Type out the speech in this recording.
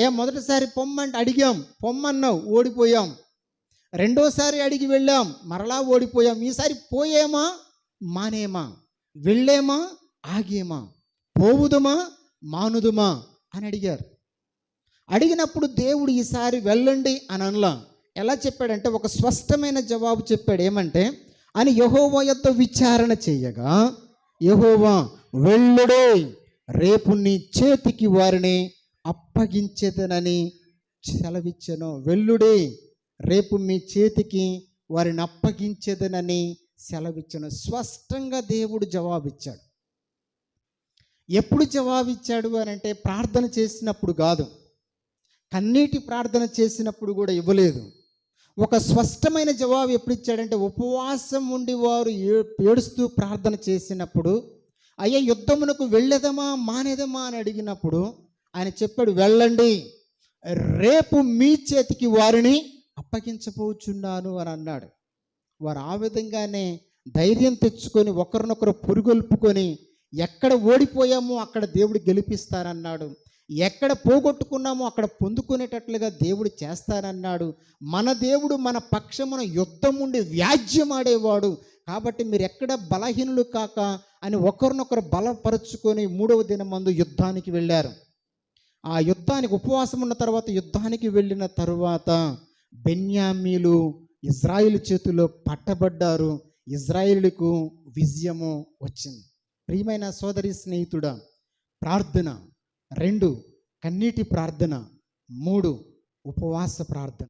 అయ్యా మొదటిసారి పొమ్మంటే అడిగాం, పొమ్మన్నావు, ఓడిపోయాం. రెండోసారి అడిగి వెళ్ళాం, మరలా ఓడిపోయాం. ఈసారి పోయేమా మానేమా, వెళ్ళేమా ఆగేమా, పోవుదుమా మానుదుమా అని అడిగారు. అడిగినప్పుడు దేవుడు ఈసారి వెళ్ళండి అని అనలా. ఎలా చెప్పాడంటే ఒక స్పష్టమైన జవాబు చెప్పాడు. ఏమంటే, అని యెహోవా యొద్ద విచారణ చేయగా యెహోవా వెళ్ళుడే, రేపు నీ చేతికి వారిని అప్పగించేదనని సెలవిచ్చెను. వెళ్ళుడే, రేపు మీ చేతికి వారిని అప్పగించేదనని సెలవిచ్చెను. స్పష్టంగా దేవుడు జవాబిచ్చాడు. ఎప్పుడు జవాబిచ్చాడు అని అంటే ప్రార్థన చేసినప్పుడు కాదు, కన్నీటి ప్రార్థన చేసినప్పుడు కూడా ఇవ్వలేదు. ఒక స్పష్టమైన జవాబు ఎప్పుడు ఇచ్చాడంటే ఉపవాసం ఉండి వారు ఏడుస్తూ ప్రార్థన చేసినప్పుడు, అయ్యా యుద్ధమునకు వెళ్ళేదమా మానేదమా అని అడిగినప్పుడు ఆయన చెప్పాడు, వెళ్ళండి, రేపు మీ చేతికి వారిని అప్పగించబోచున్నాను అని అన్నాడు. వారు ఆ విధంగానే ధైర్యం తెచ్చుకొని ఒకరినొకరు పురుగొల్పుకొని ఎక్కడ ఓడిపోయామో అక్కడ దేవుడు గెలిపిస్తానన్నాడు, ఎక్కడ పోగొట్టుకున్నామో అక్కడ పొందుకునేటట్లుగా దేవుడు చేస్తానన్నాడు. మన దేవుడు మన పక్షమున యుద్ధం ఉండి వ్యాజ్యమాడేవాడు. కాబట్టి మీరు ఎక్కడ బలహీనులు కాక అని ఒకరినొకరు బలపరుచుకొని 3వ దినమందు యుద్ధానికి వెళ్ళారు. ఆ యుద్ధానికి ఉపవాసం ఉన్న తర్వాత యుద్ధానికి వెళ్ళిన తరువాత బెన్యామీలు ఇజ్రాయిల్ చేతిలో పట్టబడ్డారు. ఇజ్రాయిలుకు విజయము వచ్చింది. ప్రియమైన సోదరి స్నేహితుడా, ప్రార్థన 2 కన్నీటి ప్రార్థన, 3 ఉపవాస ప్రార్థన.